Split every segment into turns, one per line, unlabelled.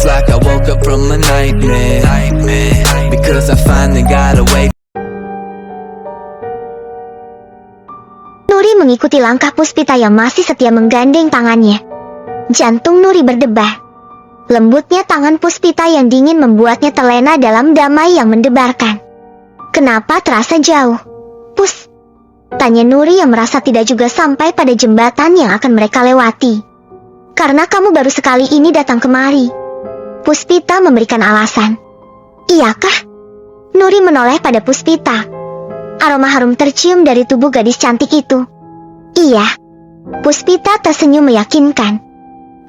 It's like I woke up from a nightmare because I finally got away.
Nuri mengikuti langkah Puspita yang masih setia menggandeng tangannya. Jantung Nuri berdebar. Lembutnya tangan Puspita yang dingin membuatnya terlena dalam damai yang mendebarkan. Kenapa terasa jauh? Pus, tanya Nuri yang merasa tidak juga sampai pada jembatan yang akan mereka lewati. Karena kamu baru sekali ini datang kemari. Puspita memberikan alasan. Iyakah? Nuri menoleh pada Puspita. Aroma harum tercium dari tubuh gadis cantik itu. Iya. Puspita tersenyum meyakinkan.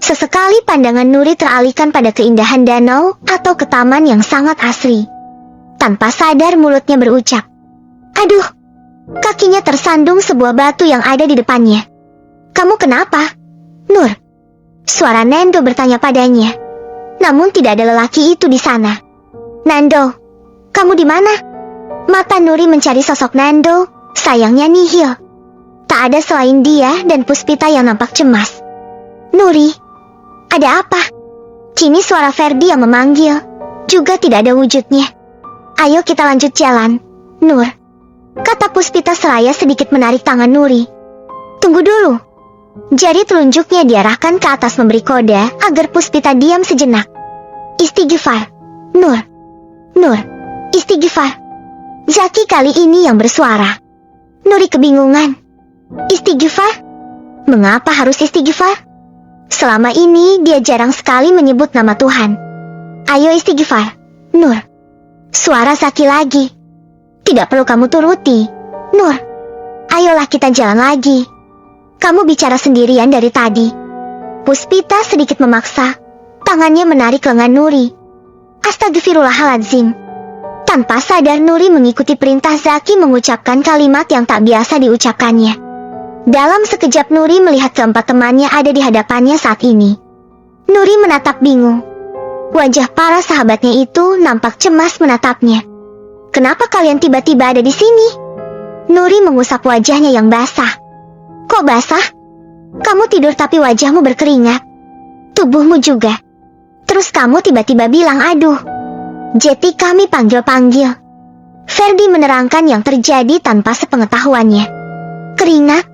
Sesekali pandangan Nuri teralihkan pada keindahan danau atau ke taman yang sangat asri. Tanpa sadar mulutnya berucap. Aduh, kakinya tersandung sebuah batu yang ada di depannya. Kamu kenapa, Nur? Suara Nando bertanya padanya. Namun tidak ada lelaki itu di sana. Nando, kamu di mana? Mata Nuri mencari sosok Nando, sayangnya nihil. Tak ada selain dia dan Puspita yang nampak cemas. Nuri, ada apa? Kini suara Ferdi yang memanggil, juga tidak ada wujudnya. Ayo kita lanjut jalan, Nur. Kata Puspita seraya sedikit menarik tangan Nuri. Tunggu dulu. Jari telunjuknya diarahkan ke atas memberi kode agar Puspita diam sejenak. Istighfar, Nur. Nur, istighfar. Zaki kali ini yang bersuara. Nuri kebingungan. Istighfar? Mengapa harus istighfar? Selama ini dia jarang sekali menyebut nama Tuhan. Ayo istighfar, Nur. Suara Zaki lagi. Tidak perlu kamu turuti, Nur. Ayolah kita jalan lagi. Kamu bicara sendirian dari tadi. Puspita sedikit memaksa. Tangannya menarik lengan Nuri. Astagfirullahaladzim. Tanpa sadar Nuri mengikuti perintah Zaki mengucapkan kalimat yang tak biasa diucapkannya. Dalam sekejap Nuri melihat keempat temannya ada di hadapannya saat ini. Nuri menatap bingung. Wajah para sahabatnya itu nampak cemas menatapnya. Kenapa kalian tiba-tiba ada di sini? Nuri mengusap wajahnya yang basah. Kok basah? Kamu tidur tapi wajahmu berkeringat. Tubuhmu juga. Terus kamu tiba-tiba bilang aduh. Jeti kami panggil-panggil. Ferdi menerangkan yang terjadi tanpa sepengetahuannya. Keringat?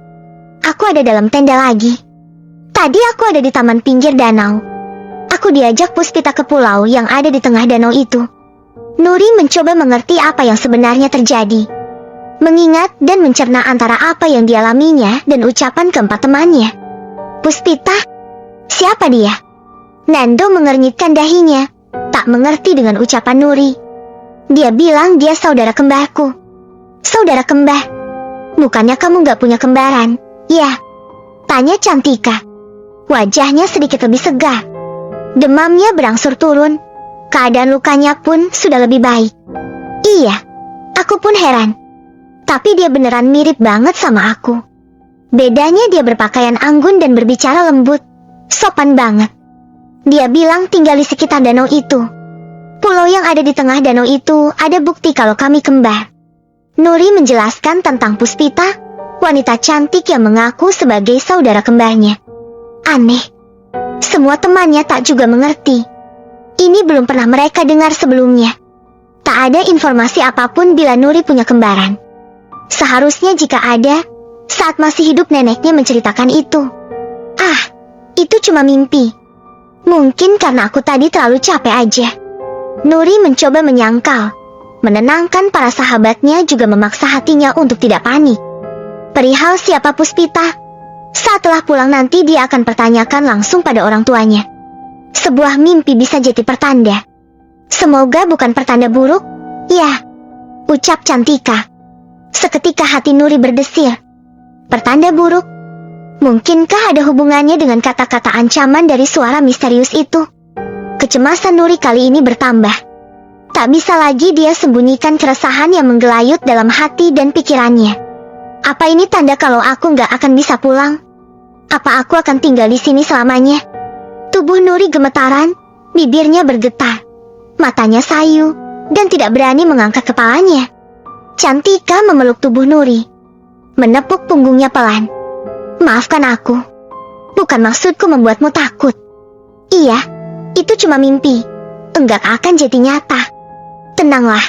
Aku ada dalam tenda lagi. Tadi aku ada di taman pinggir danau. Aku diajak Puspita ke pulau yang ada di tengah danau itu. Nuri mencoba mengerti apa yang sebenarnya terjadi. Mengingat dan mencerna antara apa yang dialaminya dan ucapan keempat temannya. Puspita? Siapa dia? Nando mengernyitkan dahinya, tak mengerti dengan ucapan Nuri. Dia bilang dia saudara kembarku. Saudara kembar? Bukannya kamu gak punya kembaran? Ya. Tanya Cantika. Wajahnya sedikit lebih segar. Demamnya berangsur turun. Keadaan lukanya pun sudah lebih baik. Iya, aku pun heran. Tapi dia beneran mirip banget sama aku. Bedanya dia berpakaian anggun dan berbicara lembut. Sopan banget. Dia bilang tinggal di sekitar danau itu. Pulau yang ada di tengah danau itu ada bukti kalau kami kembar. Nuri menjelaskan tentang Puspita, wanita cantik yang mengaku sebagai saudara kembarnya. Aneh. Semua temannya tak juga mengerti. Ini belum pernah mereka dengar sebelumnya. Tak ada informasi apapun bila Nuri punya kembaran. Seharusnya jika ada, saat masih hidup neneknya menceritakan itu. Ah, itu cuma mimpi. Mungkin karena aku tadi terlalu capek aja. Nuri mencoba menyangkal. Menenangkan para sahabatnya juga memaksa hatinya untuk tidak panik. Perihal siapa Puspita, setelah pulang nanti dia akan pertanyakan langsung pada orang tuanya. Sebuah mimpi bisa jadi pertanda. Semoga bukan pertanda buruk. Ya, ucap Cantika. Seketika hati Nuri berdesir. Pertanda buruk? Mungkinkah ada hubungannya dengan kata-kata ancaman dari suara misterius itu? Kecemasan Nuri kali ini bertambah. Tak bisa lagi dia sembunyikan keresahan yang menggelayut dalam hati dan pikirannya. Apa ini tanda kalau aku gak akan bisa pulang? Apa aku akan tinggal di sini selamanya? Tubuh Nuri gemetaran, bibirnya bergetar. Matanya sayu, dan tidak berani mengangkat kepalanya. Cantika memeluk tubuh Nuri, menepuk punggungnya pelan. Maafkan aku. Bukan maksudku membuatmu takut. Iya, Itu cuma mimpi, enggak akan jadi nyata. Tenanglah.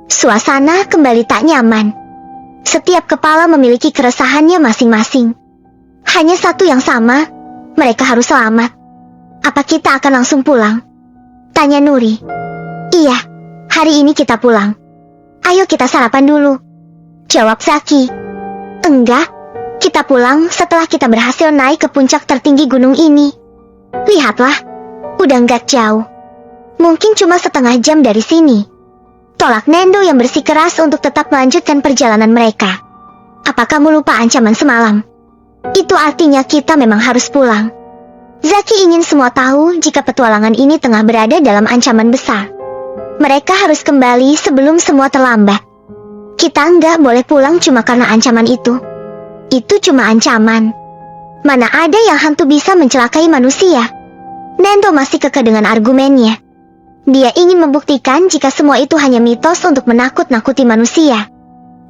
Suasana kembali tak nyaman. Setiap kepala memiliki keresahannya masing-masing. Hanya satu yang sama, mereka harus selamat. Apa kita akan langsung pulang? Tanya Nuri. Iya, hari ini kita pulang. Ayo kita sarapan dulu. Jawab Zaki. Enggak, kita pulang setelah kita berhasil naik ke puncak tertinggi gunung ini. Lihatlah, udah enggak jauh. Mungkin cuma setengah jam dari sini. Tolak Nendo yang bersikeras untuk tetap melanjutkan perjalanan mereka. Apa kamu lupa ancaman semalam? Itu artinya kita memang harus pulang. Zaki ingin semua tahu jika petualangan ini tengah berada dalam ancaman besar. Mereka harus kembali sebelum semua terlambat. Kita nggak boleh pulang cuma karena ancaman itu. Itu cuma ancaman. Mana ada yang hantu bisa mencelakai manusia? Nendo masih kekeh dengan argumennya. Dia ingin membuktikan jika semua itu hanya mitos untuk menakut-nakuti manusia.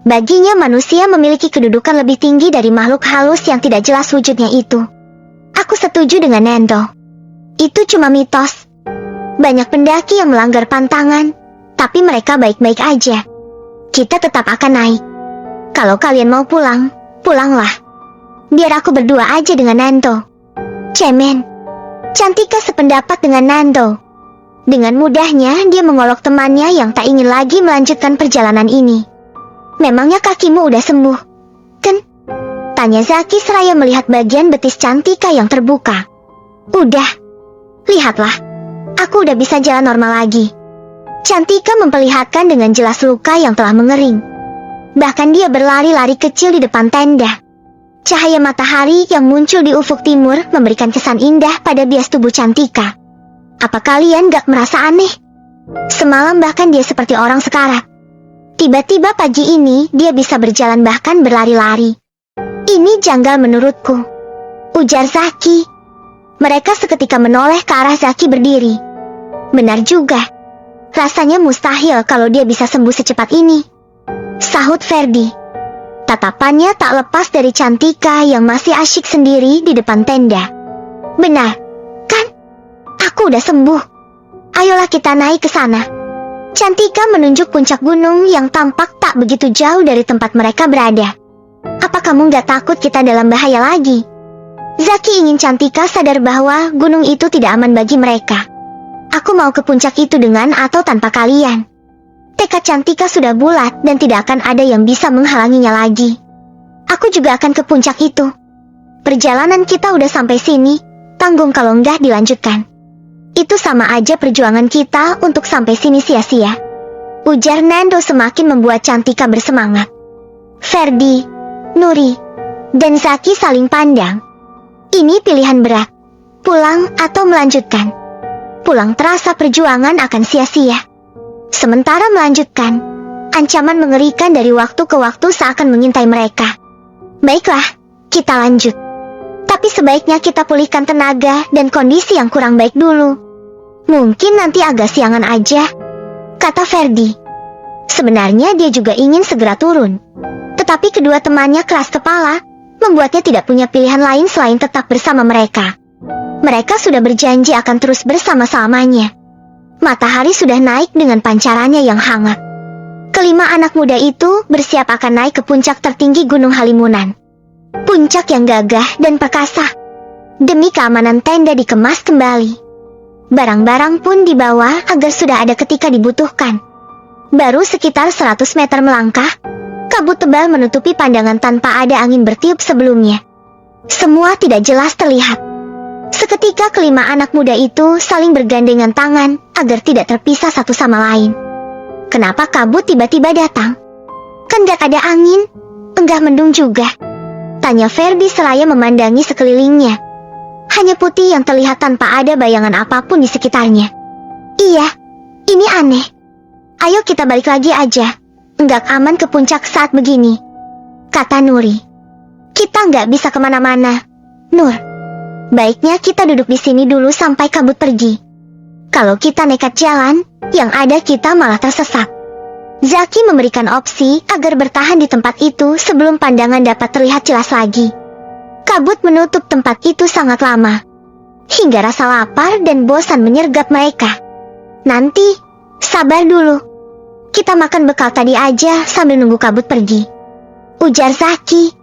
Baginya manusia memiliki kedudukan lebih tinggi dari makhluk halus yang tidak jelas wujudnya itu. Aku setuju dengan Nendo. Itu cuma mitos. Banyak pendaki yang melanggar pantangan, tapi mereka baik-baik aja. Kita tetap akan naik. Kalau kalian mau pulang, pulanglah. Biar aku berdua aja dengan Nando. Cemen. Cantika sependapat dengan Nando. Dengan mudahnya dia mengolok temannya yang tak ingin lagi melanjutkan perjalanan ini. Memangnya kakimu udah sembuh, kan? Tanya Zaki seraya melihat bagian betis Cantika yang terbuka. Udah. Lihatlah, aku udah bisa jalan normal lagi. Cantika memperlihatkan dengan jelas luka yang telah mengering. Bahkan dia berlari-lari kecil di depan tenda. Cahaya matahari yang muncul di ufuk timur memberikan kesan indah pada bias tubuh Cantika. Apa kalian gak merasa aneh? Semalam bahkan dia seperti orang sekarat. Tiba-tiba pagi ini dia bisa berjalan bahkan berlari-lari. Ini janggal menurutku, ujar Zaki. Mereka seketika menoleh ke arah Zaki berdiri. Benar juga. Rasanya mustahil kalau dia bisa sembuh secepat ini, sahut Ferdi. Tatapannya tak lepas dari Cantika yang masih asyik sendiri di depan tenda. Benar, kan? Aku udah sembuh. Ayolah kita naik ke sana. Cantika menunjuk puncak gunung yang tampak tak begitu jauh dari tempat mereka berada. Apa kamu gak takut kita dalam bahaya lagi? Zaki ingin Cantika sadar bahwa gunung itu tidak aman bagi mereka. Aku mau ke puncak itu dengan atau tanpa kalian. Tekad Cantika sudah bulat dan tidak akan ada yang bisa menghalanginya lagi. Aku juga akan ke puncak itu. Perjalanan kita udah sampai sini, tanggung kalau enggak dilanjutkan. Itu sama aja perjuangan kita untuk sampai sini sia-sia, ujar Nando semakin membuat Cantika bersemangat. Ferdi, Nuri, dan Zaki saling pandang. Ini pilihan berat, pulang atau melanjutkan. Pulang terasa perjuangan akan sia-sia. Sementara melanjutkan, ancaman mengerikan dari waktu ke waktu seakan mengintai mereka. Baiklah, kita lanjut. Tapi sebaiknya kita pulihkan tenaga dan kondisi yang kurang baik dulu. Mungkin nanti agak siangan aja, kata Ferdi. Sebenarnya dia juga ingin segera turun. Tetapi kedua temannya keras kepala, membuatnya tidak punya pilihan lain selain tetap bersama mereka. Mereka sudah berjanji akan terus bersama-samanya. Matahari sudah naik dengan pancarannya yang hangat. Kelima anak muda itu bersiap akan naik ke puncak tertinggi Gunung Halimunan. Puncak yang gagah dan perkasa. Demi keamanan tenda dikemas kembali. Barang-barang pun dibawa agar sudah ada ketika dibutuhkan. Baru sekitar 100 meter melangkah, kabut tebal menutupi pandangan tanpa ada angin bertiup sebelumnya. Semua tidak jelas terlihat. Seketika kelima anak muda itu saling bergandengan tangan agar tidak terpisah satu sama lain. Kenapa kabut tiba-tiba datang? Kan gak ada angin, enggak mendung juga. Tanya Ferdi seraya memandangi sekelilingnya. Hanya putih yang terlihat tanpa ada bayangan apapun di sekitarnya. Iya, ini aneh. Ayo kita balik lagi aja. Enggak aman ke puncak saat begini, kata Nuri. Kita nggak bisa kemana-mana, Nur. Baiknya kita duduk di sini dulu sampai kabut pergi. Kalau kita nekat jalan, yang ada kita malah tersesat. Zaki memberikan opsi agar bertahan di tempat itu sebelum pandangan dapat terlihat jelas lagi. Kabut menutup tempat itu sangat lama. hingga rasa lapar dan bosan menyergap mereka. Nanti, sabar dulu. Kita makan bekal tadi aja sambil nunggu kabut pergi, ujar Zaki.